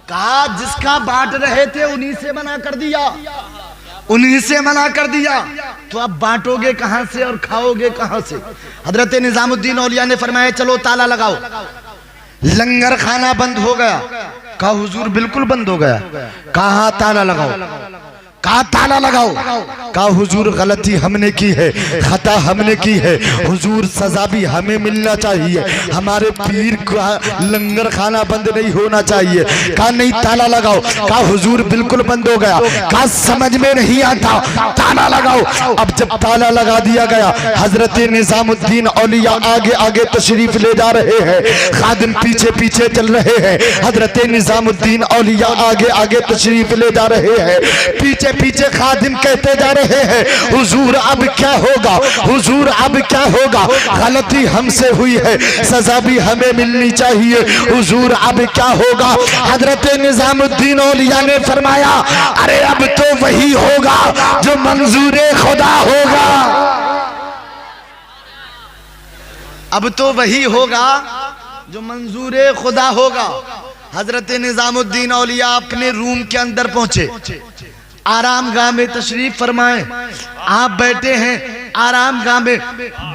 कहा जिसका बांट रहे थे उन्हीं से मना कर दिया, उन्हीं से मना कर दिया, तो अब बांटोगे कहां से और खाओगे कहां से? हजरत निजामुद्दीन औलिया ने फरमाया चलो ताला लगाओ। लंगर खाना बंद हो गया। कहा हुजूर बिल्कुल बंद हो गया। कहा ताला लगाओ। कहा ताला लगाओ। कहा हुजूर गलती हमने की है, खता हमने की है, हुजूर सजा भी हमें मिलना चाहिए, हमारे पीर का लंगर खाना बंद नहीं होना चाहिए। कहा नहीं ताला लगाओ। कहा हुजूर बिल्कुल बंद हो गया। कहा समझ में नहीं आता, ताला लगाओ। अब जब ताला लगा दिया गया, हजरत निजामुद्दीन औलिया आगे आगे तशरीफ ले जा रहे हैं, खादिम पीछे पीछे चल रहे हैं। हजरत निजामुद्दीन औलिया आगे आगे तशरीफ ले जा रहे हैं, पीछे पीछे खादिम कहते जा रहे हैं हुजूर अब क्या होगा, हुजूर अब क्या होगा, गलती हमसे हुई है, सजा भी हमें मिलनी चाहिए, हुजूर अब क्या होगा? हजरत निजामुद्दीन औलिया ने फरमाया अरे अब तो वही होगा जो मंजूरे खुदा होगा, अब तो वही होगा जो मंजूरे खुदा होगा। हजरत निजामुद्दीन औलिया अपने रूम के अंदर पहुंचे, आराम गाह में तशरीफ फरमाए। आप बैठे हैं आराम गाह में,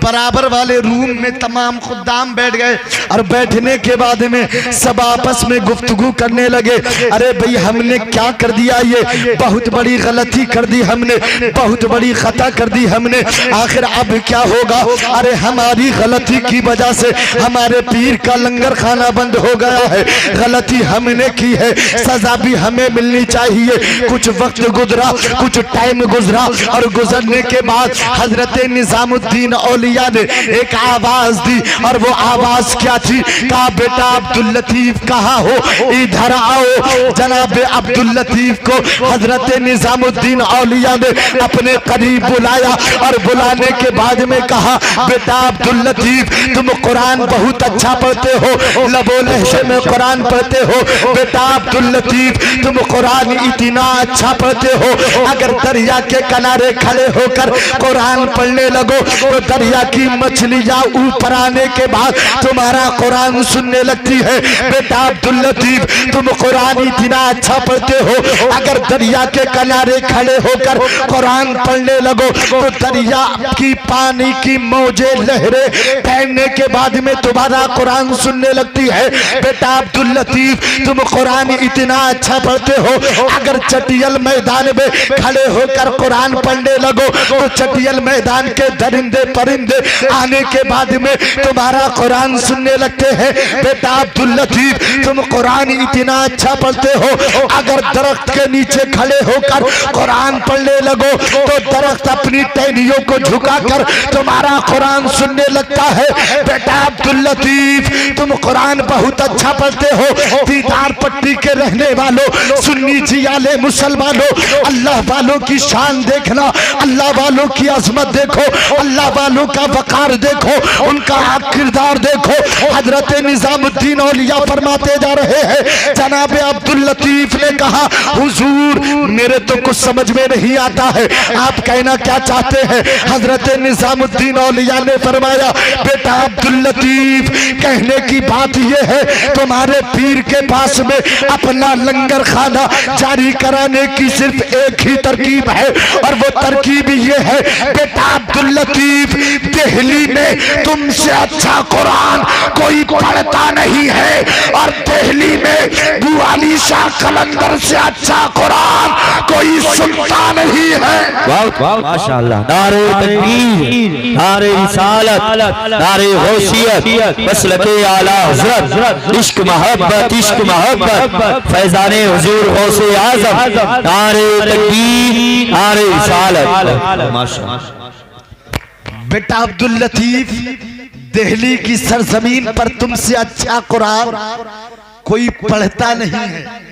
बराबर वाले रूम में तमाम खुद्दाम बैठ गए और बैठने के बाद में सब आपस में गुफ्तगू करने लगे। अरे भाई हमने क्या कर दिया, ये बहुत बड़ी गलती कर दी हमने, बहुत बड़ी खता कर दी हमने, आखिर अब क्या होगा? अरे हमारी गलती की वजह से हमारे पीर का लंगर खाना बंद हो गया है, गलती हमने की है, सजा भी हमें मिलनी चाहिए। कुछ वक्त गुजरा, कुछ टाइम गुजरा और गुजरने के बाद हजरत निजामुद्दीन औलिया ने एक आवाज दी और वो आवाज क्या थी? कहा बेटा अब्दुल लतीफ कहाँ हो, इधर आओ। जनाब अब्दुल लतीफ को हजरत निजामुद्दीन औलिया ने अपने करीब बुलाया और बुलाने के बाद में कहा बेटा अब्दुल लतीफ तुम कुरान बहुत अच्छा पढ़ते हो, लबो लहजे में कुरान पढ़ते हो, बेटा अब्दुल लतीफ तुम कुरान इतना अच्छा पढ़ते हो, अगर दरिया के किनारे खड़े होकर कुरान पढ़ने लगो तो दरिया की मछलियां ऊपर आने के बाद तुम्हारा कुरान सुनने लगती है। बेटा अब्दुल लतीफ तुम कुरान इतना अच्छा पढ़ते हो, अगर दरिया के किनारे खड़े होकर कुरान पढ़ने लगो तो दरिया की पानी की मौजे लहरें तैरने के बाद में तुम्हारा कुरान सुनने लगती है। बेटा अब्दुल लतीफ तुम कुरान इतना अच्छा पढ़ते हो, अगर चटियल मैदान में खड़े होकर कुरान पढ़ने लगो तो चटियल मैदान के दरिंदे परिंदे आने के बाद में तुम्हारा कुरान सुनने लगते हैं। बेटा अब्दुल लतीफ तुम कुरान इतना अच्छा पढ़ते हो, अगर दरख्त के नीचे खड़े होकर कुरान पढ़ने लगो तो दरख्त अपनी टहनियों को झुकाकर तुम्हारा कुरान सुनने लगता है। बेटा अब्दुल लतीफ तुम कुरान बहुत अच्छा पढ़ते हो, दीदार पट्टी के रहने वालों, सुन्नी जियाले मुसलमानों, अल्लाह वालों की शान देखना, अल्लाह वालों की अजमत देखो, अल्लाह वालों का वकार देखो, उनका किरदार देखो। हजरत निजामुद्दीन औलिया फरमाते जा रहे हैं जनाब अब्दुल लतीफ ने कहा हुजूर मेरे तो कुछ समझ में नहीं आता है, आप कहना क्या चाहते हैं? हजरत निजामुद्दीन औलिया ने फरमाया बेटा अब्दुल लतीफ कहने की बात यह है तुम्हारे पीर के पास में अपना लंगर खाना जारी कराने की सिर्फ एक ही तरकीब है और वो तरकीब ये है बेटा अब्दुल लतीफ दिल्ली में तुमसे अच्छा कुरान कोई पढ़ता नहीं है और दिल्ली में बुआली शाह कलंदर से अच्छा कुरान कोई सुनता नहीं है। माशाअल्लाह, नारे तकबीर, नारे रिसालत, नारे गौसियत, मसलके आला हज़रत, इश्क मोहब्बत, फैज़ाने हुजूर गौसे आज़म, नारे तकबीर, नारे रिसालत। माशाअल्लाह। बेटा अब्दुल लतीफ दिल्ली की सरजमीन पर तुमसे अच्छा कुरान कोई पढ़ता नहीं है।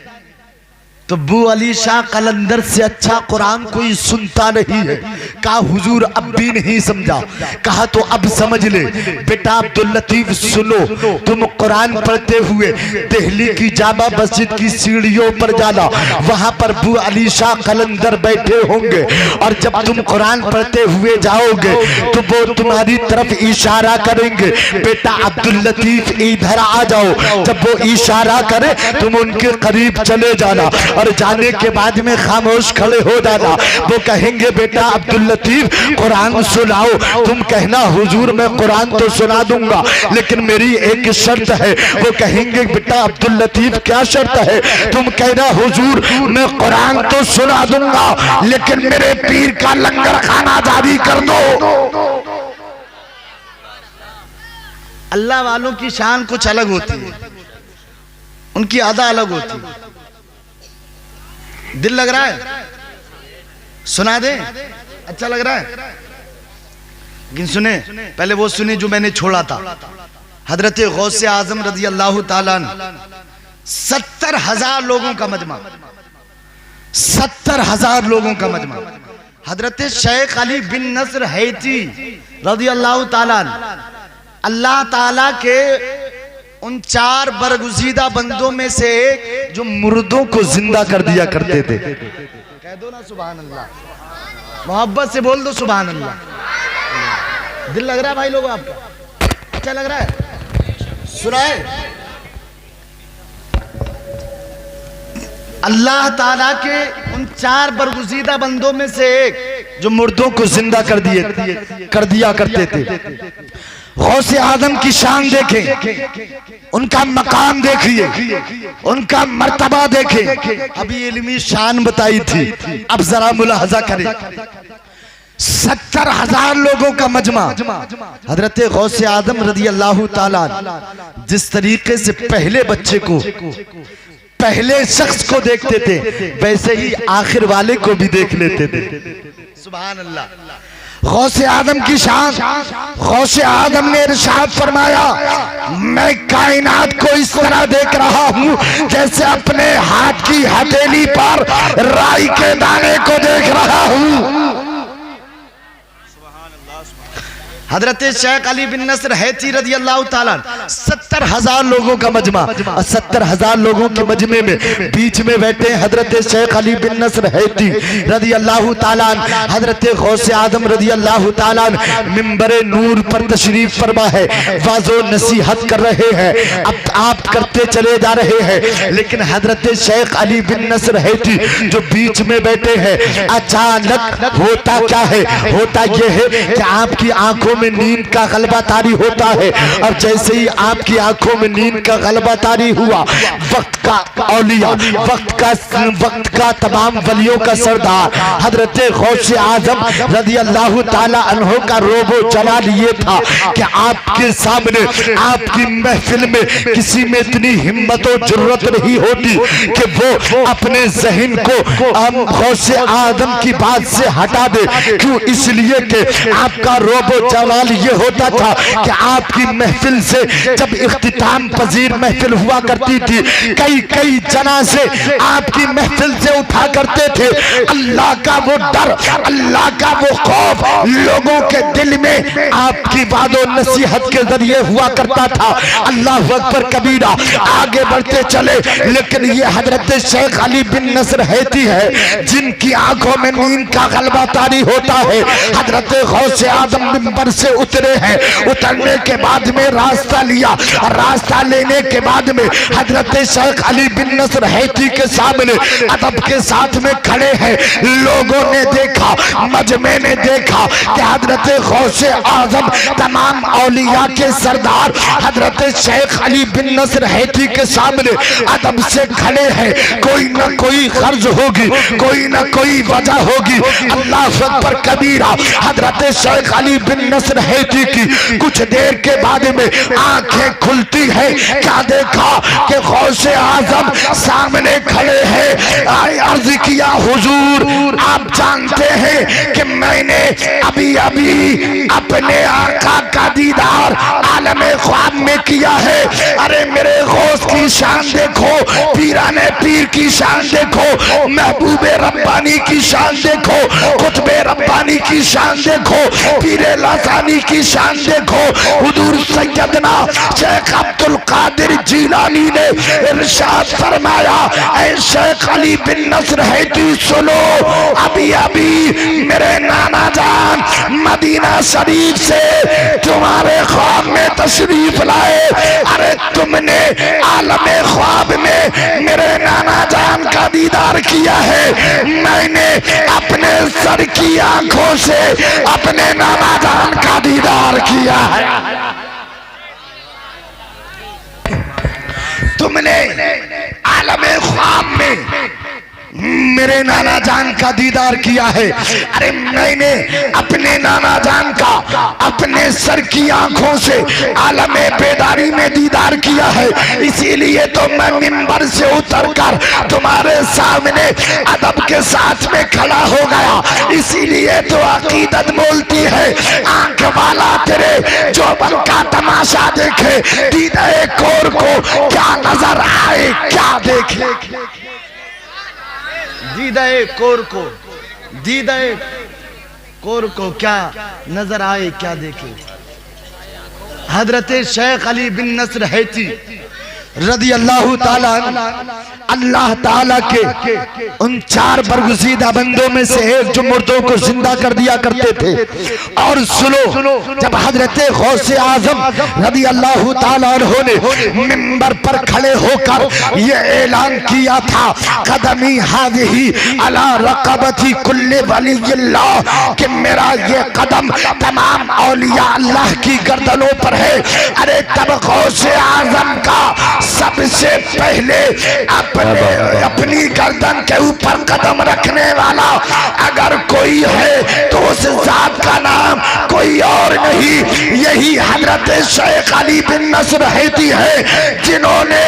तो बू अली शाह कलंदर से अच्छा कुरान कोई सुनता नहीं है। कहा हुजूर अब भी नहीं समझा। कहा तो अब समझ ले बेटा अब्दुल लतीफ, सुनो, तुम कुरान पढ़ते हुए दिल्ली की जामा मस्जिद की सीढ़ियों पर जाना, वहां पर बू अली शाह कलंदर बैठे होंगे और जब तुम कुरान पढ़ते हुए जाओगे तो वो तुम्हारी तरफ इशारा करेंगे, बेटा अब्दुल लतीफ इधर आ जाओ। जब वो इशारा करे तुम उनके करीब चले जाना और जाने के बाद में खामोश खड़े हो जाना। वो कहेंगे बेटा अब्दुल लतीफ कुरान सुनाओ। तुम कहना हुजूर मैं कुरान तो सुना दूंगा लेकिन मेरी एक शर्त है। वो कहेंगे बेटा अब्दुल लतीफ क्या शर्त है? तुम कहना हुजूर मैं कुरान तो सुना दूंगा लेकिन मेरे पीर का लंगर खाना जारी कर दो। अल्लाह वालों की शान कुछ अलग होती है, उनकी अदा अलग होती है। दिल लग रहा है? सुना दे? अच्छा लग रहा है? लेकिन सुने, पहले वो सुने जो मैंने छोड़ा था। हजरत गौसे आजम रजी अल्लाह ताला अन्हु 70,000 लोगों का मजमा, 70,000 लोगों का मजमा। हजरत शेख अली बिन नस्र हैती रजी अल्लाह ताला अन्हु अल्लाह ताला के उन 4 बरगुज़ीदा बंदों में से एक जो मुर्दों को जिंदा कर दिया करते थे। कह दो ना सुभान अल्लाह, मोहब्बत से बोल दो सुभान अल्लाह। दिल लग रहा है भाई लोगों आपका? अच्छा लग रहा है? सुनाए अल्लाह ताला के उन 4 बरगुज़ीदा बंदों में से एक जो मुर्दों को जिंदा कर दिया करते थे। गौसे आदम की शान देखें, उनका मकाम देखिए, उनका मर्तबा देखें। अभी इल्मी शान बताई थी, अब जरा मुलाहजा करें। 70,000 लोगों का मजमा। हजरत गौसे आदम रज़ी अल्लाह ताला जिस तरीके से पहले बच्चे को, पहले शख्स को देखते थे वैसे ही आखिर वाले को भी देख लेते थे। सुभान अल्लाह। गौसे आदम की शान, गौसे आदम ने इरशाद फरमाया मैं कायनात को इस तरह देख रहा हूँ जैसे अपने हाथ की हथेली पर राई के दाने को देख रहा हूँ। हजरत शेख अली बिन नस्र हैती रज़ी अल्लाह ताला 70,000 लोगों का मजमा और 70,000 लोगों के मजमे में बीच में बैठे हजरत शेख अली बिन नस्र हैती रज़ी अल्लाह ताला। हजरत गौसे आदम रज़ी अल्लाह ताला मिंबरे नूर पर तशरीफ फरमा है, वाज़ो नसीहत कर रहे हैं, अब आप करते चले जा रहे हैं। लेकिन हजरत शेख अली बिन नस्र हैती जो बीच में बैठे हैं, अचानक होता क्या है? होता यह है कि आपकी आंखों में नींद का गलबा तारी होता है और जैसे ही आपकी आंखों में नींद का गलबा तारी हुआ, वक्त का औलिया, वक्त का तमाम वलियों का सरदार हजरत गौसे आजम रज़ी अल्लाह ताला अन्हो का रोबो जलाल ये था कि आपके सामने, आपकी महफिल में किसी में इतनी हिम्मत और जुर्रत नहीं होती कि वो अपने जहन को गौसे आजम की बात से हटा दे। क्यों? इसलिए कि आपका रोबो जलाल ये होता था कि आपकी महफिल से जब इख्तिताम पजीर महफिल हुआ करती थी, कई जनाजे आपकी महफिल से उठा करते थे। अल्लाह का वो डर, अल्लाह का वो खौफ लोगों के दिल में आपकी वादो नसीहत के जरिए हुआ करता था। अल्लाह अकबर कबीरा, आगे बढ़ते चले। लेकिन ये हजरत शेख अली बिन नस्र हैती है जिनकी आंखों में नींद का गलबा तारी होता है। हजरत गौसे आदम मिंबर से उतरे हैं, उतरने के बाद में रास्ता लिया, रास्ता लेने के बाद में हजरत शेख अली बिन नस्र हैती के सामने अदब के साथ में खड़े हैं। लोगों ने देखा, मजमे ने देखा कि हजरत गौसे आजम तमाम औलिया के सरदार हजरत शेख अली बिन नस्र हैती के सामने अदब से खड़े हैं। कोई ना कोई गर्ज होगी, कोई ना कोई वजह होगी। अल्लाह अकबर कबीरा। हजरत शेख अली बिन नस्र हैती की कुछ देर के बाद में आंखें खुलती है। क्या देखा कि गौसे आजम सामने खड़े हैं। अर्ज किया हुजूर आप जानते हैं कि मैंने अभी अभी अपने आका का दीदार आलम ख्वाब में किया है। अरे मेरे गौस की शान देखो, पीराने पीर की शान देखो, महबूबे रब्बानी की शान देखो, कुतबे रब्बानी की शान देखो, पीरे लासानी की शान देखो। हुजूर सैयदना शेख अब्दुल कादिर जिलानी ने इरशाद फरमाया, ऐ शेख अली बिन नस्र हैती सुनो, अभी अभी मेरे नाना जान मदीना शरीफ से तुम्हारे ख्वाब में तशरीफ लाए। अरे तुमने आलमे ख्वाब में मेरे नाना जान का दीदार किया है, मैंने अपने सर की आंखों से अपने नाना जान का दीदार किया है। तुमने आलमे ख्वाब में मेरे नाना जान का दीदार किया है, अरे मैंने अपने नाना जान का अपने सर की आंखों से आलमे बेदारी में दीदार किया है। इसीलिए तो मैं मिंबर से उतरकर तुम्हारे सामने अदब के साथ में खड़ा हो गया। इसीलिए तो अकीदत बोलती है, आंख वाला तेरे जोबन का तमाशा देखे, दीदाए कोर को क्या नजर आए क्या देखे। दीदाए कोर को क्या नजर आए क्या देखे। हजरत शेख अली बिन नस्र हैती रदी अल्लाह ताला अल्लाह ताला के उन 4 बरगुज़ीदा बंदों में से एक जो मुर्दों को जिंदा कर दिया करते थे। और सुनो, जब हजरत गौसे आजम रदी अल्लाह ताला अन्हों ने मिंबर पर खड़े होकर ये ऐलान किया था, कदमी हाज़िही अला रक़बती कुल्ले वलिय्यिल्लाह, कि मेरा ये कदम तमाम औलिया अल्लाह की गर्दनों पर है। अरे तब गौसे आजम का सबसे पहले अपनी गर्दन के ऊपर कदम रखने वाला अगर कोई है तो उस जात का नाम कोई और नहीं, यही हजरत शेख अली बिन नस्र हैती है, जिन्होंने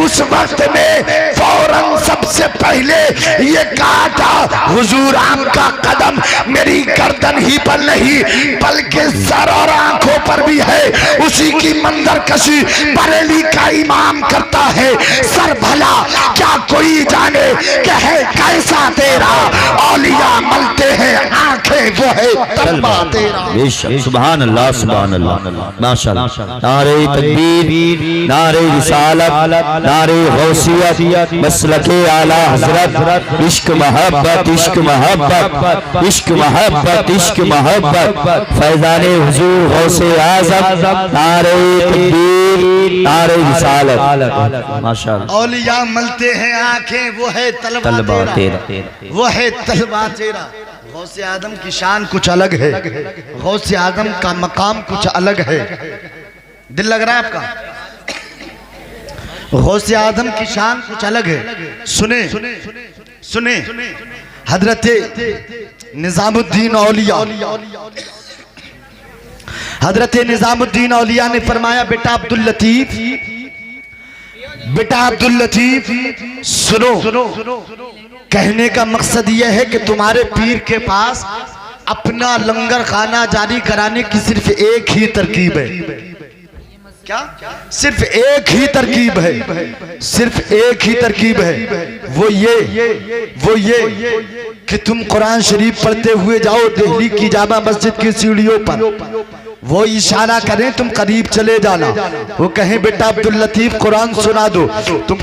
उस वक्त में फौरन सबसे पहले ये कहा था, हुजूर आपका कदम मेरी गर्दन ही पर नहीं बल्कि सर और आंखों पर भी है। उसी की मंजर कशी बरेली का इमाम करता है। सर भला क्या कोई जाने कि है कैसा तेरा, औलिया मलते हैं आंखें वो है तलबा तेरा। सुभान अल्लाह सुभान अल्लाह माशाअल्लाह। नारे तकबीर, नारे रिसालत, नारे गौसियत, मसलके आला हजरत, इश्क मोहब्बत, इश्क मोहब्बत, इश्क मोहब्बत, इश्क मोहब्बत, फैजाने हुजूर गौसे आज़म, नारे तकबीर, नारे रिसालत, माशाअल्लाह। औलिया मलते हैं आंखें वो है तलबा तेरा, वो है तलबा तेरा। गौसे आदम की शान कुछ अलग है, गौसे आदम का मकाम कुछ अलग है। दिल लग रहा है आपका? गौसे आदम की शान कुछ अलग है। सुने हजरत निजामुद्दीन औलिया, हजरत निजामुद्दीन औलिया ने फरमाया, बेटा अब्दुल लतीफ सुनो, कहने का मकसद यह है कि तुम्हारे पीर के पास अपना लंगर खाना जारी कराने की सिर्फ एक ही तरकीब है। क्या? सिर्फ एक ही तरकीब है, सिर्फ एक ही तरकीब है। वो ये कि तुम कुरान शरीफ पढ़ते हुए जाओ दिल्ली की जामा मस्जिद की सीढ़ियों पर, वो इशारा करें तुम करीब चले जाना, वो कहें बेटा अब्दुल लतीफ कुरान सुना दो, तुम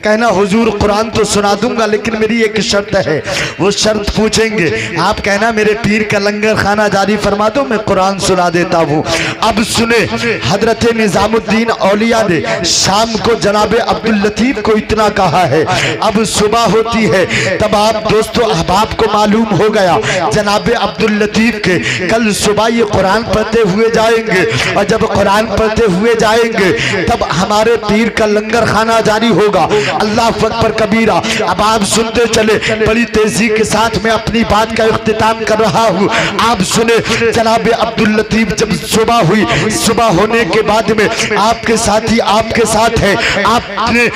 कहना हुजूर कुरान तो सुना दूंगा लेकिन मेरी एक शर्त है। वो शर्त पूछेंगे, आप कहना मेरे पीर का लंगर खाना जारी फरमा दो, मैं कुरान सुना देता हूँ। अब सुने, हजरत निजामुद्दीन औलिया ने शाम को जनाबे अब्दुल लतीफ को इतना कहा है। अब सुबह होती है, तब आप दोस्तों अहबाब को मालूम हो गया जनाबे अब्दुल लतीफ के कल सुबह ये कुरान पढ़ते हुए जाएंगे, और जब कुरान पढ़ते हुए जाएंगे तब हमारे पीर का लंगर खाना जारी होगा। अल्लाह अकबर कबीरा। अब आप सुनते चले, बड़ी तेजी के साथ मैं अपनी बात का इख्तिताम कर रहा हूँ। आप सुने, जनाब अब्दुल लतीफ जब सुबह हुई, सुबह होने के बाद में आपके साथी आपके साथ है, आपने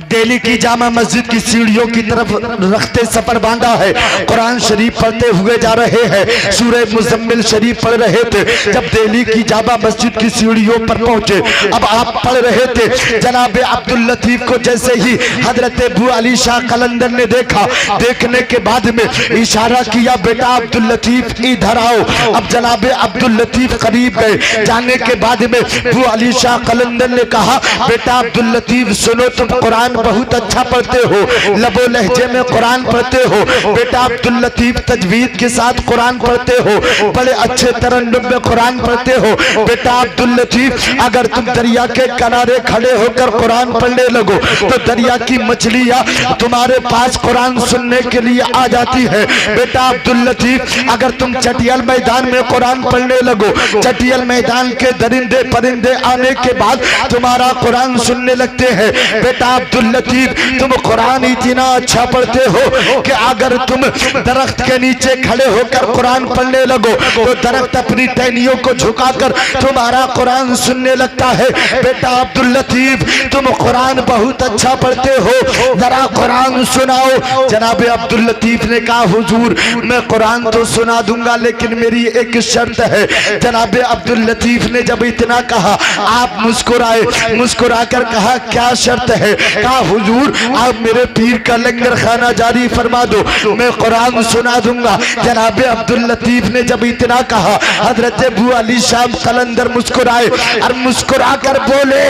दिल्ली की जामा मस्जिद की सीढ़ियों की तरफ रखते सफर बांधा है। कुरान शरीफ पढ़ते हुए जा रहे हैं, सूरह मुज़म्मिल शरीफ पढ़ रहे थे। जब दिल्ली की जामा मस्जिद की सीढ़ियों पर पहुंचे, अब आप पढ़ रहे थे। जनाब अब्दुल लतीफ को जैसे ही हजरत अबू अली शाह कलंदर ने देखा, देखने के बाद में इशारा किया, बेटा अब्दुल लतीफ इधर आओ। अब जनाब अब्दुल लतीफ करीब गए। जाने के बाद में अबू अली शाह कलंदर ने कहा, बेटा अब्दुल लतीफ सुनो, तुम कुरान बहुत अच्छा पढ़ते हो, लबो लहजे में कुरान पढ़ते हो। बेटा अब्दुल लतीफ तजवीद के साथ कुरान पढ़ते हो, बड़े अच्छे तरन्नुम में कुरान पढ़ते हो। बेटा अब्दुल लतीफ, अगर तुम दरिया के किनारे खड़े होकर कुरान पढ़ने लगो तो दरिया की मछलियां तुम्हारे पास कुरान सुनने के लिए आ जाती है। बेटा अब्दुल लतीफ, अगर तुम चटियल मैदान में कुरान पढ़ने लगो, चटियल मैदान के दरिंदे परिंदे आने के बाद तुम्हारा कुरान सुनने लगते हैं। बेटा अब्दुल लतीफ, तुम कुरान इतना अच्छा पढ़ते हो कि अगर तुम दरख्त के नीचे खड़े होकर कुरान पढ़ने लगो तो दरख्त अपनी टहनियों को झुकाकर तुम्हारा कुरान सुनने लगता है। बेटा अब्दुल लतीफ, तुम कुरान बहुत अच्छा पढ़ते हो, जरा कुरान सुनाओ। जनाब अब्दुल लतीफ ने कहा, हुजूर मैं कुरान तो सुना दूंगा, लेकिन मेरी एक शर्त है। जनाब अब्दुल लतीफ ने जब इतना कहा, आप मुस्कुराए, मुस्कुराकर कहा, क्या शर्त है? कहा, हुजूर आप मेरे पीर का लंगर खाना जारी फरमा दो, मैं कुरान सुना दूंगा। जनाब अब्दुल लतीफ ने जब इतना कहा, हजरत अबू अली शाह कलंदर मुस्कुराए और मुस्कुरा कर बोले,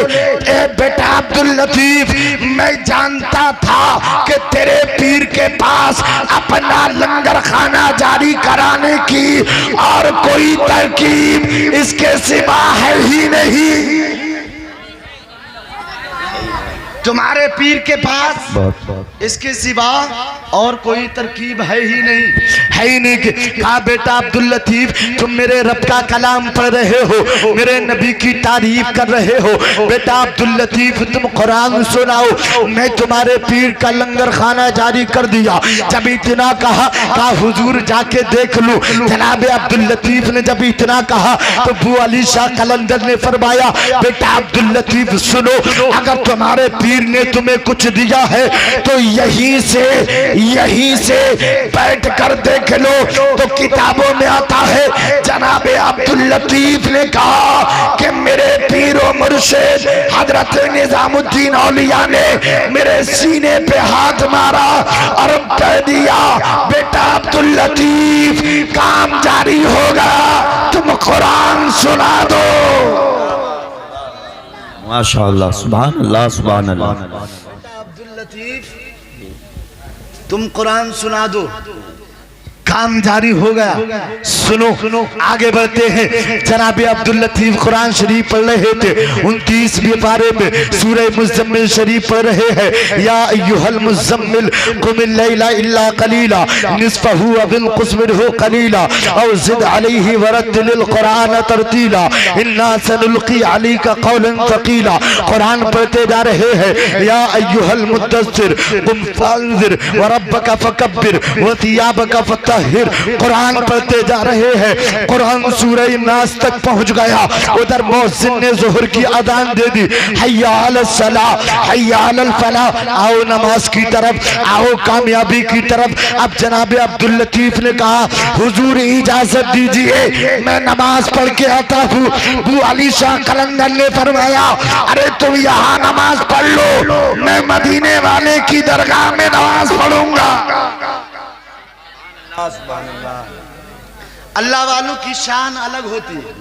ए बेटा अब्दुल लतीफ, मैं जानता था कि तेरे पीर के पास अपना लंगर खाना जारी कराने की और कोई तरकीब इसके सिवा है ही नहीं। तुम्हारे पीर के पास इसके सिवा और कोई तरकीब है ही नहीं, है ही नहीं। कहा, बेटा अब्दुल लतीफ, तुम मेरे रब का कलाम पढ़ रहे हो, मेरे नबी की तारीफ कर रहे हो। बेटा अब्दुल लतीफ, तुम कुरान सुनाओ, मैं तुम्हारे पीर का लंगर खाना जारी कर दिया। जब इतना कहा, हुजूर जाके देख लो। जनाब अब्दुल लतीफ ने जब इतना कहा तो अबू अली शाह कलंदर ने फरमाया, बेटा अब्दुल लतीफ सुनो, अगर तुम्हारे पीर ने तुम्हें कुछ दिया है तो यहीं से बैठ कर देख लो। तो किताबों में आता है, जनाब अब्दुल लतीफ ने कहा कि मेरे पीरो मुर्शिद हजरत निजामुद्दीन औलिया ने मेरे सीने पे हाथ मारा और कह दिया, बेटा अब्दुल लतीफ, काम जारी होगा, तुम कुरान सुना दो। माशाअल्लाह, सुभान अल्लाह, सुभान अल्लाह। अब्दुल लतीफ, तुम कुरान सुना दो, काम जारी हो गया। सुनो आगे बढ़ते हैं। जनाब अब्दुल लतीफ कुरान शरीफ पढ़ रहे थे। 29वें पारे में सूरह मुज़म्मिल शरीफ पढ़ रहे हैं। या अय्युहल मुज़म्मिल कुमिल लैला इल्ला कलीला निस्फहु व बिनकुस मिनहु कलीला औ ज़िद अलैहि वरत्तिलिल कुरान तरतीला इन्ना सनुल्क़ी अलैका क़ौलन थक़ीला। कुरान पढ़ते जा रहे हैं। या अय्युहल मुद्दस्सिर कुम फ़अंज़िर व रब्बका फ़कब्बिर व थियाबका फ़तहिर। कुरान पढ़ते जा रहे हैं। कुरान सूरह नास तक पहुंच गया। उधर मुअज्जिन ने ज़ोहर की अज़ान दे दी, हय्या अलस सलाह, हय्या अलल फलाह, आओ नमाज की तरफ, आओ कामयाबी की तरफ। अब जनाब अब्दुल लतीफ ने कहा, हुजूर इजाजत दीजिए, मैं नमाज पढ़ के आता हूँ। अबू अली शाह कलंदर ने फरमाया, अरे तुम यहाँ नमाज पढ़ लो, मैं मदीने वाले की दरगाह में नमाज पढ़ूंगा। अल्लाह वालों की शान अलग होती है,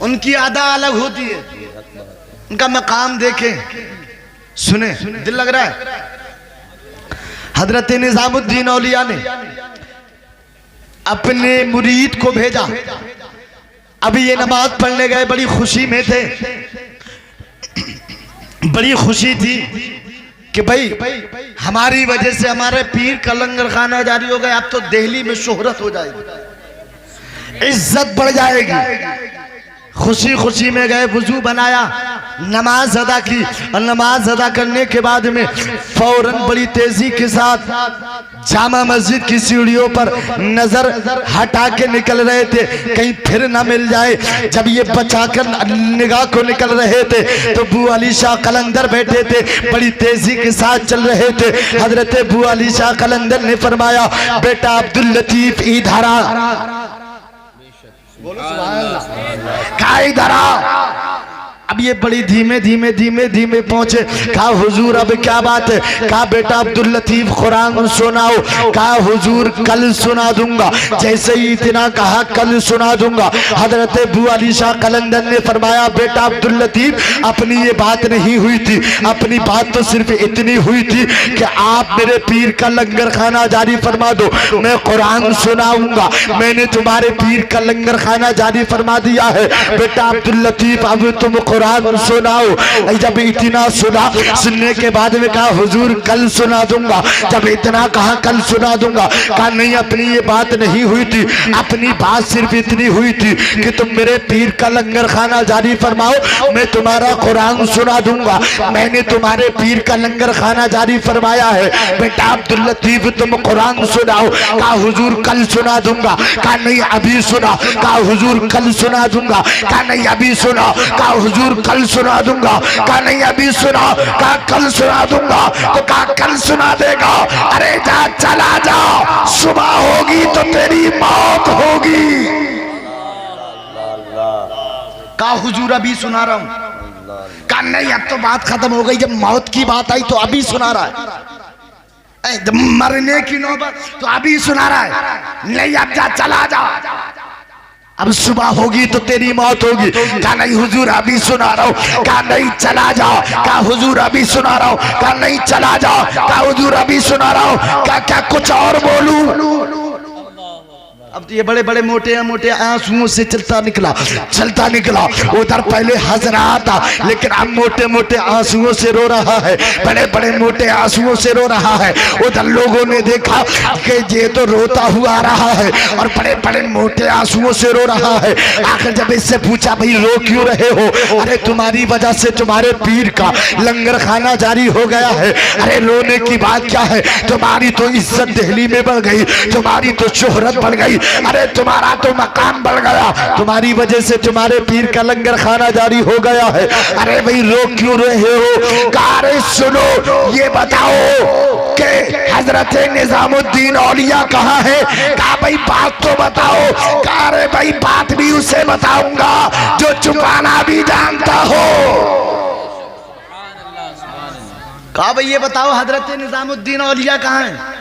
उनकी अदा अलग होती है, उनका मकाम देखें, सुने, दिल लग रहा है। हजरत निजामुद्दीन औलिया ने अपने मुरीद को भेजा। अभी ये नमाज पढ़ने गए, बड़ी खुशी में थे, बड़ी खुशी थी कि भाई हमारी वजह से हमारे पीर का लंगर खाना जारी हो गया। अब तो दिल्ली में शोहरत हो जाएगी, इज्जत बढ़ जाएगी। खुशी खुशी में गए, वजू बनाया, नमाज अदा की और नमाज अदा करने के बाद में फौरन बड़ी तेजी के साथ जामा मस्जिद की सीढ़ियों पर नजर हटा के निकल रहे थे कहीं फिर ना मिल जाए। जब ये बचाकर निगाह को निकल रहे थे तो बू अली शाह कलंदर बैठे थे, बड़ी तेजी के साथ चल रहे थे। हजरत बू अली शाह कलंदर ने फरमाया, बेटा अब्दुल लतीफ इधर आ। बोलो सुभान अल्लाह। कहा इधर आ। अब ये बड़ी धीमे धीमे धीमे धीमे पहुंचे। कहा हुजूर अब क्या बात है? कहा बेटा अब्दुल लतीफ कुरान सुनाओ। कहा हुजूर कल सुना दूंगा। जैसे ही इतना कहा कल सुना दूंगा। हजरत बू अली शाह कलंदर ने फरमाया, बेटा अब्दुल लतीफ अपनी ये बात नहीं हुई थी, अपनी बात तो सिर्फ इतनी हुई थी कि आप मेरे पीर का लंगर खाना जारी फरमा दो, मैं कुरान सुनाऊंगा। मैंने तुम्हारे पीर का लंगर खाना जारी फरमा दिया है। बेटा अब्दुल लतीफ अब तुम कुरान सुनाओ। जब इतना सुना, सुनने के बाद में कहा हुजूर कल सुना दूंगा। जब इतना कहा कल सुना दूंगा, कहा नहीं अपनी ये बात नहीं हुई थी, अपनी बात सिर्फ इतनी हुई थी कि तुम मेरे पीर का लंगर खाना जारी फरमाओ, मैं तुम्हारा कुरान सुना दूंगा। मैंने तुम्हारे पीर का लंगर खाना जारी फरमाया है। बेटा अब्दुल लतीफ तुम कुरान सुनाओ। कहा हुजूर कल सुना दूंगा। कहा नहीं अभी सुना। कहा हुजूर कल सुना दूंगा। कहा नहीं अभी सुना। कहा हुजूर कल सुना दूंगा। कहा नहीं अभी सुना। कहा कल सुना दूंगा। तो कहा कल सुना देगा। अरे जा चला जा, सुबह होगी तो तेरी मौत होगी। कहा हुजूर अभी सुना रहा हूं। कहा नहीं अब तो बात खत्म हो गई, जब मौत की बात आई तो अभी सुना रहा है। जब मरने की नौबत तो अभी सुना रहा है। नहीं अब जा चला जा, अब सुबह होगी तो तेरी मौत होगी। कहा नहीं हुजूर अभी सुना रहा हूं। कहा नहीं चला जाओ। कहा हुजूर अभी सुना रहा हूं। कहा नहीं चला जाओ। कहा हुजूर अभी सुना रहा हूं। कहा क्या कुछ और बोलूं? अब तो ये बड़े बड़े मोटे आंसुओं से चलता निकला। उधर पहले हंस रहा था लेकिन अब मोटे मोटे आंसुओं से रो रहा है, बड़े बड़े मोटे आंसुओं से रो रहा है। उधर लोगों ने देखा कि ये तो रोता हुआ आ रहा है और बड़े बड़े मोटे आंसुओं से रो रहा है। आखिर जब इससे पूछा भाई रो क्यों रहे हो? अरे तुम्हारी वजह से तुम्हारे पीर का लंगर खाना जारी हो गया है। अरे रोने की बात क्या है? तुम्हारी तो इज्जत दिल्ली में बढ़ गई, तुम्हारी तो शोहरत बढ़ गई, अरे तुम्हारा तो मकाम बढ़ गया, तुम्हारी वजह से तुम्हारे पीर का लंगर खाना जारी हो गया है। अरे भाई रो क्यों रहे हो? अरे सुनो ये बताओ कि हजरत निजामुद्दीन औलिया कहाँ है? कहा भाई बात तो बताओ। कहा अरे भाई बात भी उसे बताऊंगा जो छुपाना भी जानता हो। कहा भाई ये बताओ हजरत निजामुद्दीन औलिया कहाँ है?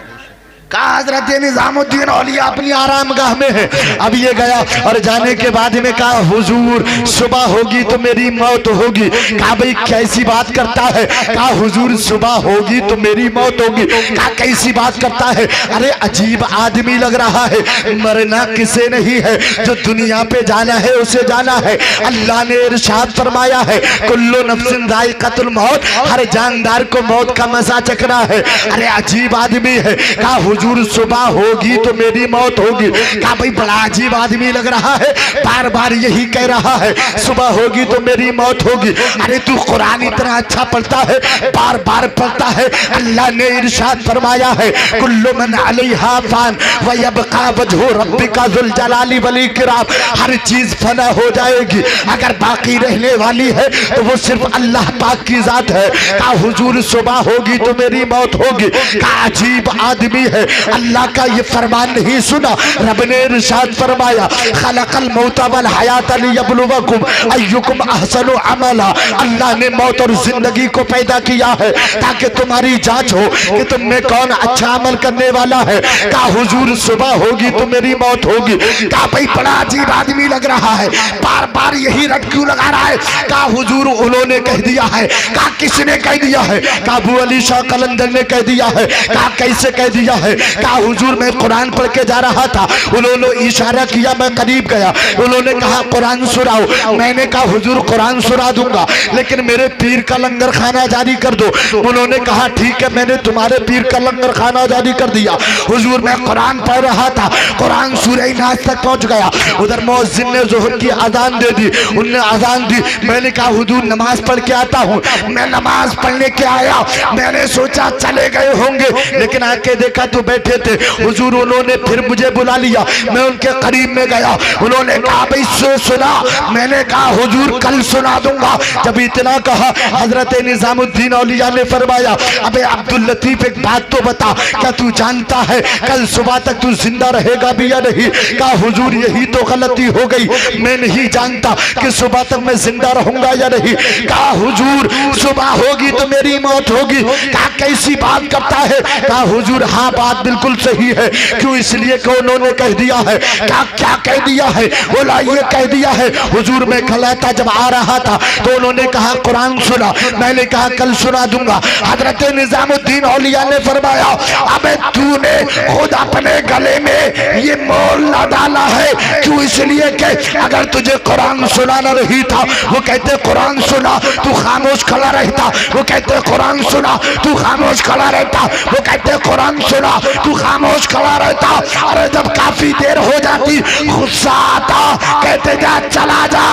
कहा हजरत निजामुद्दीन औलिया अपनी आरामगाह में है। अब ये गया और जाने के बाद में कहा हुजूर सुबह होगी तो मेरी मौत होगी। कहा भाई कैसी बात करता है? कहा हुजूर सुबह होगी तो मेरी मौत होगी। कहा कैसी बात करता है? अरे अजीब आदमी लग रहा है, मरना किसे नहीं है, जो दुनिया पे जाना है उसे जाना है। अल्लाह ने इरशाद फरमाया है कुल्लु नफ्सिन जायकातुल मौत, हर जानदार को मौत का मजा चखना है। अरे अजीब आदमी है। कहा हुजूर सुबह होगी तो मेरी मौत होगी। कहा भाई बड़ा अजीब आदमी लग रहा है, बार बार यही कह रहा है सुबह होगी तो मेरी मौत होगी। अरे तू कुरान इतना अच्छा पढ़ता है, बार बार पढ़ता है। अल्लाह ने इरशाद फरमाया है कुल्लु मन अलैहा फान व यबका वजहु रब्बिका जुल जलाली वल इकराम, हर चीज फना हो जाएगी, अगर बाकी रहने वाली है तो वो सिर्फ अल्लाह पाक की जात है। कहा हुजूर सुबह होगी तो मेरी मौत होगी। कहा अजीब आदमी है, अल्लाह का ये फरमान नहीं सुना? रब ने इरशाद फरमाया खलकल मौत वल हयात लियब्लुवकुम अय्युकुम अहसनु अमला, अल्लाह ने मौत और जिंदगी को पैदा किया है ताकि तुम्हारी जांच हो कि तुम में कौन अच्छा अमल करने वाला है। कहा हुजूर सुबह होगी तो मेरी मौत होगी। कहा भाई बड़ा अजीब आदमी लग रहा है, बार बार यही रट क्यों लगा रहा है? कहा हुजूर उन्होंने कह दिया है। कहा किसने कह दिया है? कहा अबू अली शाह कलंदर ने कह दिया है। कहा कैसे कह दिया है? कहा हुजूर मैं कुरान पढ़ के जा रहा था, उन्होंने इशारा किया, मैं करीब गया, उन्होंने कहा कुरान सुनाओ। मैंने कहा हुजूर कुरान सुना दूंगा लेकिन मेरे पीर का लंगर खाना जारी कर दो। उन्होंने कहा ठीक है, मैंने तुम्हारे पीर का लंगर खाना जारी कर दिया। हुजूर मैं कुरान पढ़ रहा था, कुरान सूरह नास तक पहुंच गया। उधर मुअज्जिन ने ज़ोहर की अजान दे दी, उनने अजान दी। मैंने कहा हुजूर नमाज पढ़ के आता हूँ। मैं नमाज पढ़ने के आया, मैंने सोचा चले गए होंगे लेकिन आके देखा तो बैठे थे। हुजूर उन्होंने फिर मुझे बुला लिया, मैं उनके करीब में गया। उन्होंने कहा भाई सुना। मैंने कहा हुजूर कल सुना दूंगा। जब इतना कहा हजरत निजामुद्दीन औलिया ने फरमाया अबे अब्दुल लतीफ एक बात तो बता, क्या तू जानता है कल सुबह तक तू जिंदा रहेगा भी या नहीं? कहा हुजूर यही तो गलती हो गई, मैं नहीं जानता कि सुबह तक मैं जिंदा रहूंगा या नहीं। कहा हुजूर सुबह होगी तो मेरी मौत होगी। कहा कैसी बात करता है? कहा हुजूर हाँ बात बिल्कुल सही है। क्यों? इसलिए कि उन्होंने कह दिया है। कहा क्या कह दिया है? बोला ये कह दिया है हुजूर मैं खलाता जब आ रहा था तो उन्होंने कहा कुरान सुना। मैंने कहा कल सुना दूंगा। हजरत निजामुद्दीन औलिया ने फरमाया अबे तूने खुद अपने गले में ये मोल न डाला है। क्यों? इसलिए कि अगर तुझे कुरान सुनाना नहीं था वो कहते कुरान सुना, तू खामोश खड़ा रहता। वो कहते कुरान सुना, तू खामोश खड़ा रहता। वो कहते कुरान सुना, तू खामोश खड़ा रहता। अरे जब काफी देर हो जाती गुस्सा आता, कहते जा चला जा,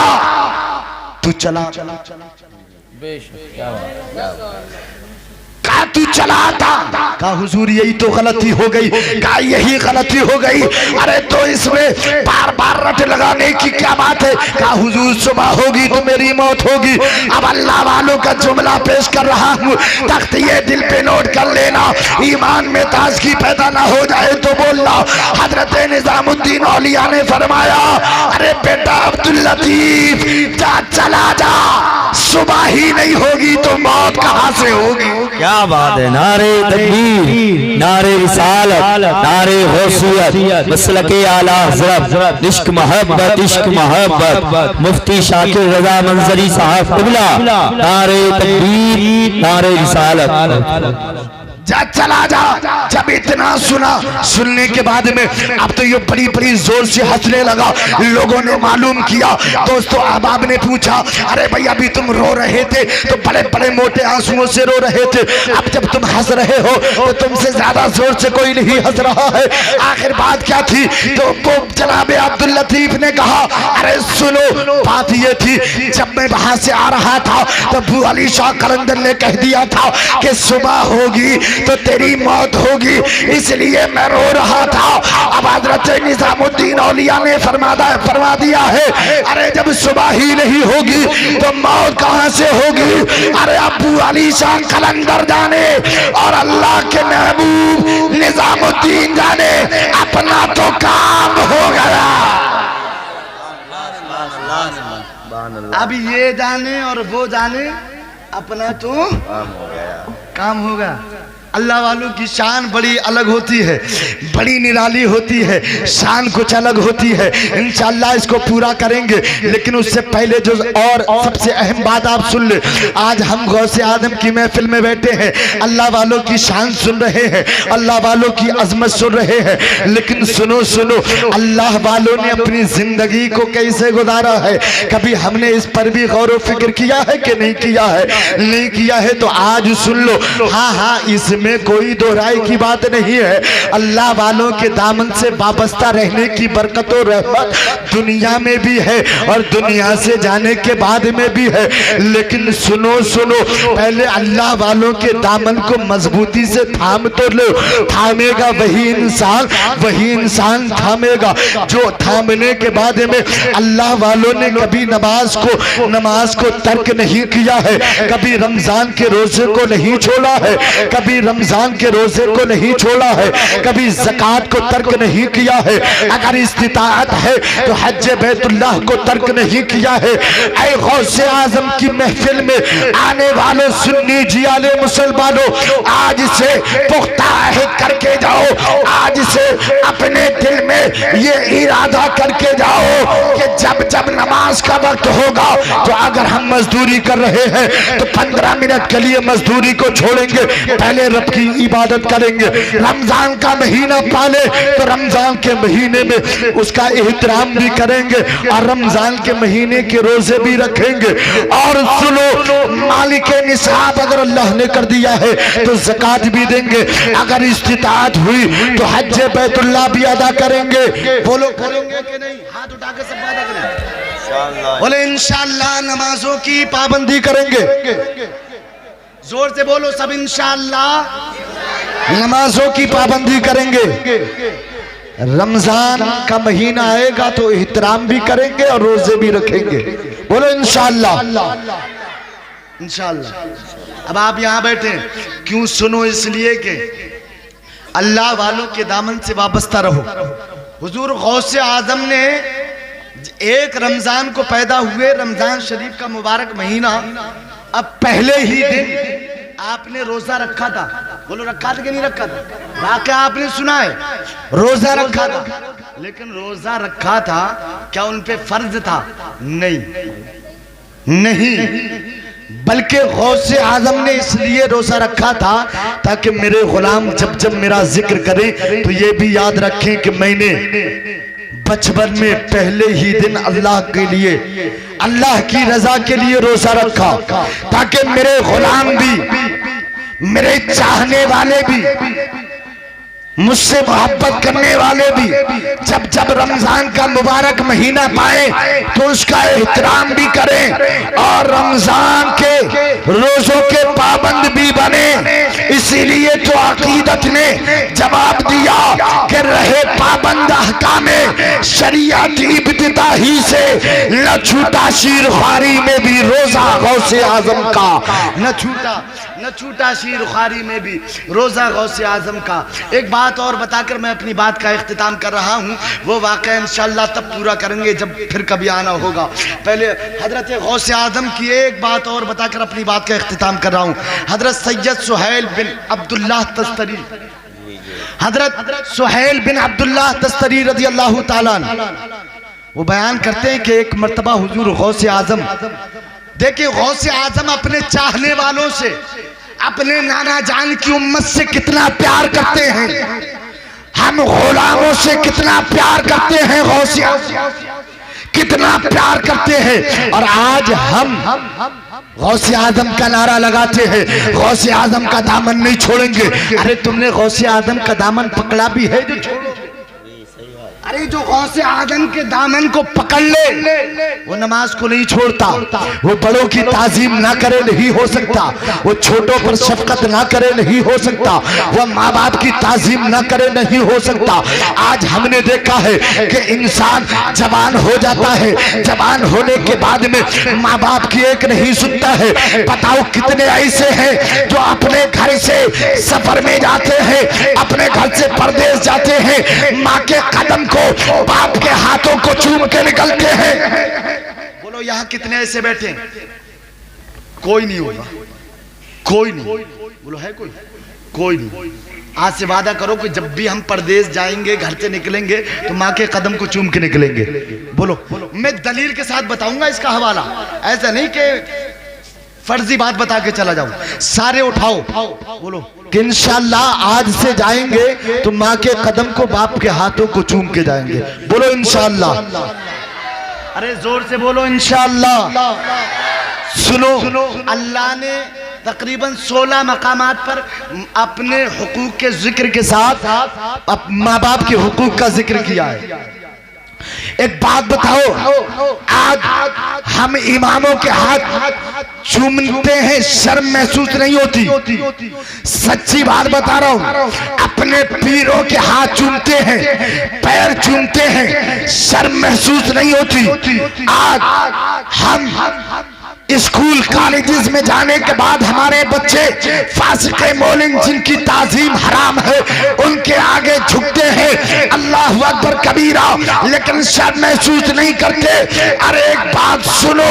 तू चला कहा तू चला था। कहा हुजूर यही तो गलती हो गई। कहा यही गलती हो गई। अरे तो इसमें बार बार रट लगाने की क्या बात है? कहा हुजूर सुबह होगी तो मेरी मौत होगी। अब अल्लाह वालों का जुमला पेश कर रहा हूँ, तख्त ये दिल पे नोट कर लेना, ईमान में ताजगी पैदा ना हो जाए तो बोलना। हजरत निजामुद्दीन औलिया ने फरमाया अरे बेटा अब्दुल लतीफ जा चला जा, सुबह ही नहीं होगी तो मौत कहाँ से होगी? क्या बात है। नारे तकबीर, नारे रिसालत, नारे गौसियत, मसलके आला हज़रत, इश्क मोहब्बत, इश्क मोहब्बत, मुफ्ती शाकिर रजा मंजरी साहब क़िबला, नारे तकबीर, नारे रिसालत। जा चला जा। जब इतना सुना, सुनने के बाद में अब तो ये बड़ी बड़ी जोर से हंसने लगा। लोगों ने मालूम किया। दोस्तों अहबाब ने पूछा अरे भाई अभी तुम रो रहे थे तो बड़े बड़े मोटे आंसुओं से रो रहे थे, अब जब तुम हंस रहे हो तो तुमसे ज्यादा जोर से कोई नहीं हंस रहा है, आखिर बात क्या थी? तो वो जनाब अब्दुल लतीफ ने कहा अरे सुनो बात ये थी, जब मैं वहां से आ रहा था तो अबू अली शाह कलंदर ने कह दिया था कि सुबह होगी तो तेरी मौत होगी, इसलिए मैं रो रहा था। अब हजरत निजामुद्दीन औलिया ने फरमा दिया है अरे जब सुबह ही नहीं होगी तो मौत कहां से होगी? अरे अबू अली शाह कलंदर जाने और अल्लाह के महबूब निजामुद्दीन जाने, अपना तो काम हो गया। अब ये जाने और वो जाने, अपना तो काम होगा। अल्लाह वालों की शान बड़ी अलग होती है, बड़ी निराली होती है, शान कुछ अलग होती है। इंशाअल्लाह इसको पूरा करेंगे, लेकिन उससे पहले जो और सबसे अहम बात आप सुन ले। आज हम गौसे आदम की महफिल में बैठे हैं, अल्लाह वालों की शान सुन रहे हैं, अल्लाह वालों की अजमत सुन रहे हैं, लेकिन सुनो सुनो अल्लाह वालों ने अपनी जिंदगी को कैसे गुजारा है, कभी हमने इस पर भी गौर व फिक्र किया है कि नहीं किया है? नहीं किया है तो आज सुन लो। हाँ हाँ इसमें कोई दो राय की बात नहीं है। अल्लाह वालों के दामन से वाबस्ता रहने की बरकत और रहमत दुनिया में भी है और दुनिया से जाने के बाद में भी है, लेकिन सुनो सुनो पहले अल्लाह वालों के दामन को मजबूती से थाम तो लो। थामेगा वही इंसान थामेगा जो थामने के बाद में अल्लाह वालों ने कभी नमाज को तर्क नहीं किया है, कभी रमजान के रोजे को नहीं छोड़ा है, कभी रमजान के रोजे को नहीं छोड़ा है, कभी ज़कात को तर्क नहीं किया है, अगर इस्तिताअत है तो हज बैतुल्लाह को तर्क नहीं किया है। ऐ गौसे आजम की महफिल में आने वालों सुन्नी जियाले मुसलमानों, आज से पुख्ता अहद करके जाओ, आज से अपने दिल में ये इरादा करके जाओ कि जब जब नमाज का वक्त होगा तो अगर हम मजदूरी कर रहे हैं तो 15 मिनट के लिए मजदूरी को छोड़ेंगे, पहले रब की इबादत करेंगे। रमजान का महीना पाले तो रमजान के महीने में उसका एहतराम भी करेंगे और रमजान के महीने के रोजे भी रखेंगे। और सुनो मालिक निसाब अगर अल्लाह ने कर दिया है तो ज़कात भी देंगे, अगर इस्तिताअत हुई तो हज बैतुल्लाह भी अदा करेंगे। बोलो करेंगे कि नहीं? हाथ उठा के सब वादा करें। बोले इंशाअल्लाह नमाजों की पाबंदी करेंगे। जोर से बोलो सब इंशाअल्लाह। नमाजों की पाबंदी करेंगे। रमजान का महीना आएगा तो एहतराम भी करेंगे और रोजे भी रखेंगे। बोलो इंशाअल्लाह। इंशाअल्लाह। अब आप यहाँ बैठे क्यों? सुनो इसलिए कि अल्लाह वालों के दामन से वाबस्ता रहो। हुजूर गौसे आजम ने एक रमजान को पैदा हुए, रमजान शरीफ का मुबारक महीना, अब पहले ही दिन आपने रोजा रखा था। बोलो रखा था कि नहीं रखा था? वाकया आपने सुना है, रोजा रखा था। लेकिन रोजा रखा था क्या उन पे फर्ज था? नहीं, बल्कि गौसे आजम ने इसलिए रोजा रखा था ताकि मेरे गुलाम जब जब मेरा जिक्र करें तो ये भी याद रखें कि मैंने बचपन में पहले ही दिन अल्लाह के लिए, अल्लाह की रजा के लिए रोजा रखा, ताकि मेरे गुलाम भी, मेरे चाहने वाले भी, मुझसे मोहब्बत करने वाले भी जब जब रमजान का मुबारक महीना पाए तो उसका एहतराम भी करें और रमजान के रोजों के पाबंद भी बने। इसीलिए तो अकीदत ने जवाब दिया कि रहे पाबंद अहकामे शरीयत इब्तिदाई से, न छूटा शीर खारी में भी रोजा गौसे आजम का, न छूटा शीर खारी में भी रोजा गौसे आजम का। एक बात और बताकर मैं अपनी बात का इख्तिताम कर रहा हूँ, वो वाक़या इंशाअल्लाह तब पूरा करेंगे जब फिर कभी आना होगा। पहले हजरत गौसे आजम की एक बात और बताकर अपनी बात का इख्तिताम कर रहा हूँ। हजरत सैयद सुहैल बिन अब्दुल्लाह तस्तरी, हजरत सुहैल बिन अब्दुल्लाह तस्तरी रज़ी अल्लाह ताला अन्हु, वो बयान करते हैं कि एक मर्तबा हुजूर गौसे आजम, देखिए गौसे आजम अपने चाहने वालों से, अपने नाना जान की उम्मत से कितना प्यार करते हैं। हम गुलामों से कितना प्यार करते हैं, गौसे कितना प्यार करते हैं। और आज हम गौसे आजम का नारा लगाते हैं, गौसे आजम का दामन नहीं छोड़ेंगे। अरे तुमने गौसे आजम का दामन पकड़ा भी है जो छोड़ो? अरे जो गौसे आजम के दामन को पकड़ ले वो नमाज को नहीं छोड़ता, वो बड़ों की ताजीम ना करे नहीं हो सकता, वो छोटों पर शफकत ना करे नहीं हो सकता, वो माँ बाप की ताजीम ना करे नहीं हो सकता। आज हमने देखा है कि इंसान जवान हो जाता है, जवान होने के बाद में माँ बाप की एक नहीं सुनता है। बताओ कितने ऐसे हैं जो अपने घर से सफर में जाते हैं, अपने घर से परदेश जाते हैं, माँ के कदम को, बाप के हाथों को चूम के निकलते हैं। बोलो यहाँ कितने ऐसे बैठे हैं? कोई नहीं होगा, कोई नहीं। बोलो है कोई? कोई नहीं। आज से वादा करो कि जब भी हम परदेश जाएंगे, घर से निकलेंगे तो माँ के कदम को चूम के निकलेंगे। बोलो। मैं दलील के साथ बताऊंगा इसका हवाला, ऐसा नहीं कि फर्जी बात बता के चला जाऊं। सारे उठाओ, बोलो कि इंशाअल्लाह आज से जाएंगे तो माँ के कदम को, बाप के हाथों को चूम के जाएंगे। बोलो इंशाअल्लाह। अरे जोर से बोलो इंशाअल्लाह। सुनो, अल्लाह ने तकरीबन 16 मकामात पर अपने हुकूक के जिक्र के साथ माँ बाप के हुकूक का जिक्र किया है। एक बात बताओ, आज हम इमामों के हाथ चूमते हैं, शर्म महसूस नहीं होती? सच्ची बात बता रहा हूँ, अपने पीरों के हाथ चूमते हैं, पैर चूमते हैं, शर्म महसूस नहीं होती? आज हम स्कूल कॉलेजेस में जाने के बाद हमारे बच्चे फासिके मोलिन जिनकी ताजीम हराम है उनके आगे झुकते हैं, अल्लाहु अकबर कबीरा, लेकिन शर्म महसूस नहीं करते। अरे एक बात सुनो,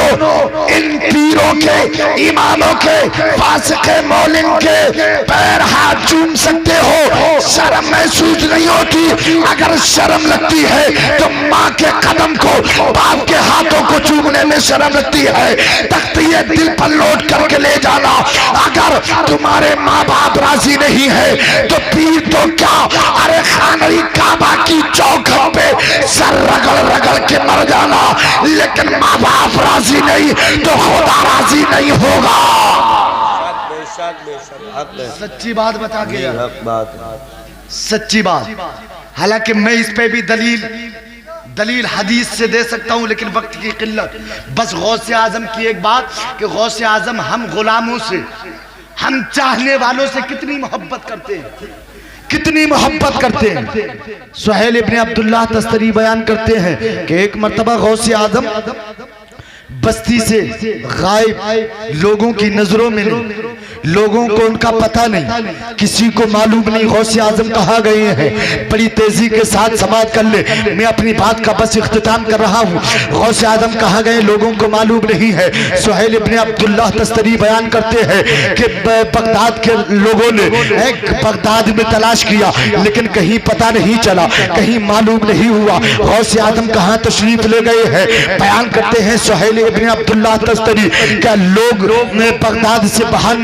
इन पीरों के, इमामों के, फासिके मोलिन के पैर हाथ चूम सकते हो, शर्म महसूस नहीं होती? अगर शर्म लगती है तो माँ के कदम को, बाप के हाथों को चूमने में शर्म लगती है। ये दिल पर लोड करके ले जाना। अगर तुम्हारे माँ बाप राजी नहीं है तो पीर तो क्या, अरे खानई काबा की चौखट पे सर रगड़ रगड़ के मर जाना, लेकिन माँ बाप राजी नहीं तो खुदा राजी नहीं होगा। सच्ची बात बता के, सच्ची बात। हालांकि मैं इस पे भी दलील हदीस से दे सकता हूं, लेकिन वक्त की किल्लत। बस गौसे आजम की एक बात कि गौसे आजम हम गुलामों से, हम चाहने वालों से कितनी मोहब्बत करते हैं, कितनी मोहब्बत करते हैं। सुहेल इब्ने अब्दुल्लाह तस्तरी बयान करते हैं कि एक मर्तबा गौसे आजम बस्ती से गायब, लोगों की नजरों में नहीं, लोगों को उनका पता नहीं, किसी को मालूम नहीं गौसे आजम कहाँ गए हैं। बड़ी तेजी के साथ समाप्त कर ले, मैं अपनी बात का बस इख्तिताम कर रहा हूँ। गौसे आजम कहाँ गए लोगों को मालूम नहीं है। सुहेल इब्ने अब्दुल्लाह तस्तरी बयान करते हैं कि बगदाद के लोगों ने एक बगदाद में तलाश किया, लेकिन कहीं पता नहीं चला, कहीं मालूम नहीं हुआ गौसे आजम कहाँ तशरीफ ले गए हैं। बयान करते हैं सुहेल इब्ने अब्दुल्लाह तस्तरी, क्या लोग बगदाद से बाहर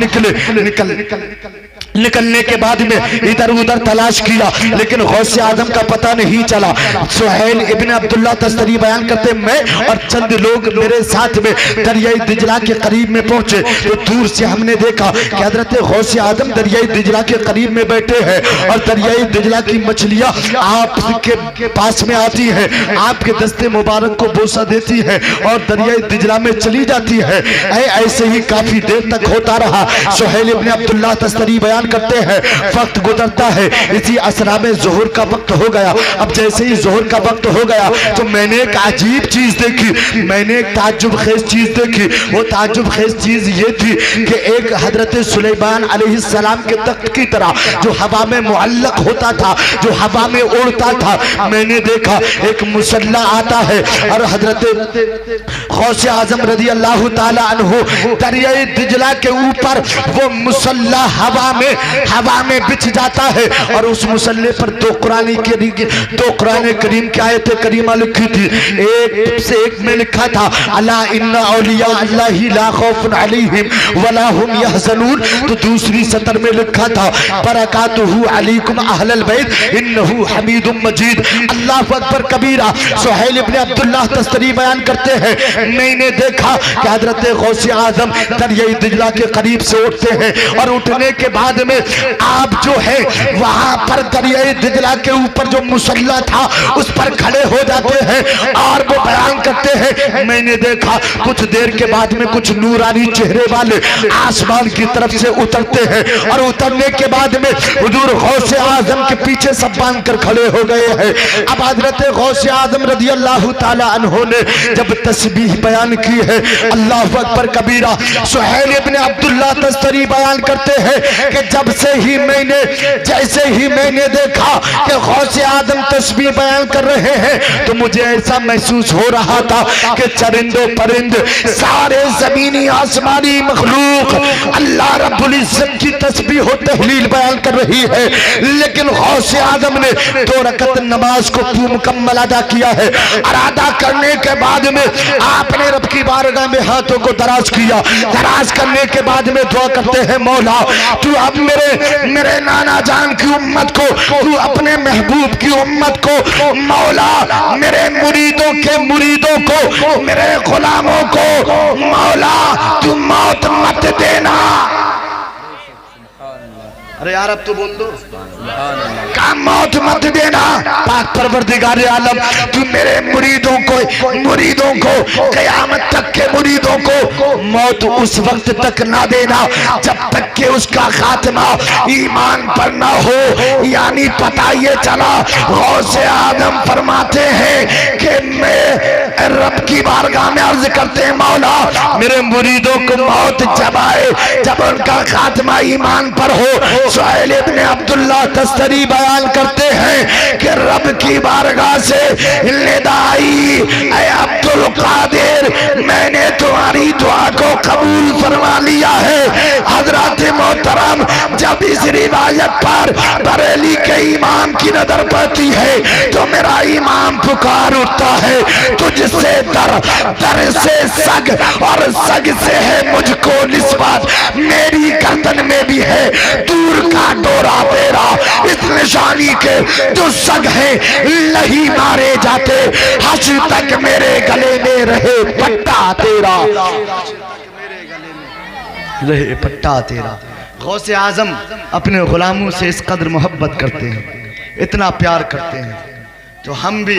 निकलने के बाद में इधर उधर तलाश किया, लेकिन गौसे आजम का पता नहीं चला। सुहेल इब्ने अब्दुल्लाह तस्तरी बयान करते, मैं और चंद लोग मेरे साथ में दरियाई दिजला के करीब में पहुंचे तो दूर से हमने देखा कि हजरत गौसे आजम दरियाई दिजला के करीब में बैठे हैं और दरियाई दिजला की मछलियां आपके पास में आती है, आपके दस्ते मुबारक को बोसा देती है और दरियाई दिजला में चली जाती है। ऐसे ही काफी देर तक होता रहा। सुहेल इब्ने अब्दुल्लाह तस्तरी बयान करते हैं, वक्त गुजरता है, इसी असरा में जोहर का वक्त हो गया। अब जैसे ही जोहर का वक्त हो गया तो मैंने एक अजीब चीज देखी, मैंने एक ताज्जुब खेज चीज देखी। वो ताज्जुब खेज चीज ये थी कि एक हजरत सुलेमान अलैहिस्सलाम के तख्त की तरह जो हवा में मुअल्लक होता था, जो हवा में उड़ता था, मैंने देखा एक मुसल्ला आता है और हजरत गौसे आजम रज़ी अल्लाह ताला अन्हु दरियाए दिजला के ऊपर वो मुसल्ला हवा में बिछ जाता है और उस मुसल्ले पर दो कुरान करीम की आयत करीमा लिखी थी। एक से एक में लिखा था, अला इन्ना औलिया अल्लाहि ला खौफुन अलैहिम वला हुम यहज़नून। तो दूसरी सतर में लिखा था, बरकातुहु अलैकुम अहलल बैत इन्नहु हमीदुम मजीद। अल्लाह अकबर कबीरा। सुहेल इब्ने अब्दुल्लाह तस्तरी बयान करते हैं, मैंने देखा कि हजरत गौसे आजम दरियाई दिजला के करीब से उठते हैं और उठने के बाद में आप जो है वहां पर दरियाई दिजला के ऊपर जो मुसल्ला था उस पर खड़े हो जाते हैं और वो बयान करते हैं, मैंने देखा कुछ देर के बाद में कुछ नूरानी चेहरे वाले आसमान की तरफ से उतरते हैं और उतरने के बाद में हुजूर गौसे आजम के पीछे सब बांध कर खड़े हो गए हैं। अब हजरत गौसे आजम रज़ी अल्लाह ताला अन्हु ने जब तस्बीह बयान की है, अल्लाह अकबर कबीरा। सुहेल इब्ने अब्दुल्लाह तस्तरी बयान करते हैं कि जैसे ही मैंने देखा कि गौसे आजम तस्बीह बयान कर रहे हैं तो मुझे ऐसा महसूस हो रहा था कि चरिंदो परिंद सारे जमीनी आसमानी मखलूक अल्लाह रब्बुल इज्जत की तस्बीह और तहलील बयान कर रही है, लेकिन गौसे आजम ने 2 रकत नमाज को मुकम्मल अदा किया है। अदा करने के बाद में आपने रब की बारगाह में हाथों को दराज किया। दराज करने के बाद में दुआ करते हैं, मौला तू अब मेरे नाना जान की उम्मत को, तू अपने महबूब की उम्मत को, मौला मेरे मुरीदों को, मेरे गुलामों को मौला तू मौत मत देना। अरे यार अब तो बोल दो, का मौत मत देना। पाक परवरदिगार आलम तू मेरे मुरीदों को क़यामत तक के मुरीदों को मौत उस वक्त तक ना देना जब तक कि उसका खात्मा ईमान पर ना हो। यानी पता ये चला गौसे आदम फरमाते हैं कि मैं रब की बारगाह में अर्ज करते हैं, मौला मेरे मुरीदों को मौत जब आए जब उनका खात्मा ईमान पर हो। सुहेल इब्ने अब्दुल्लाह तस्तरी बयान करते हैं कि रब की बारगाह से निदाई, ऐ अब्दुल कादिर मैंने तुम्हारी दुआ को कबूल फरमा लिया है। हजरत मोहतरम जब इस रिवायत पर बरेली के इमाम की नजर पड़ती है तो मेरा इमाम पुकार उठता है, तुझसे दर से सग और सग से है मुझको निस्बत, मेरी गर्दन में भी है दूर का डोरा तेरा। इस निशानी के जो सग है नहीं मारे जाते, हज तक मेरे गले में रहे पट्टा तेरा, रहे पट्टा तेरा। गौसे आजम अपने गुलामों से इस कदर मोहब्बत करते हैं, इतना प्यार करते हैं, तो हम भी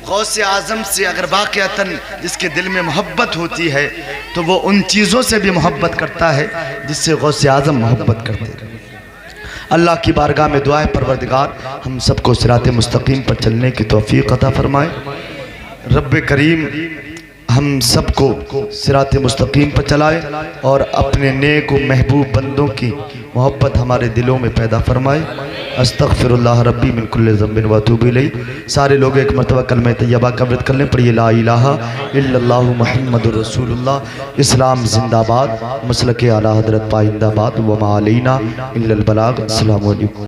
गौस आज़म से अगर वाक़अतन जिसके दिल में मोहब्बत होती है तो वो उन चीज़ों से भी मोहब्बत करता है जिससे गौस आज़म मोहब्बत करते हैं। अल्लाह की बारगाह में दुआ है, परवरदिगार हम सबको सिरात मुस्तकीम पर चलने की तौफीक अता फरमाए। रब्बे करीम हम सबको सिरात मुस्तकीम पर चलाए और अपने नेक व महबूब बंदों की मोहब्बत हमारे दिलों में पैदा फरमाए। अस्तगफिरुल्लाह रब्बी मिन कुल्लि ज़ंबिन व अतूबु इलैह। सारे लोग एक मरतबा कलमा तैयबा का व्रत कर लें, पढ़िए ला इलाहा इल्लल्लाहु मुहम्मदुर रसूलुल्लाह। इस्लाम जिंदाबाद, मसलक आला हज़रत पाइंदाबाद, व मा अलैना इल्लल बलाग। अस्सलामु अलैकुम।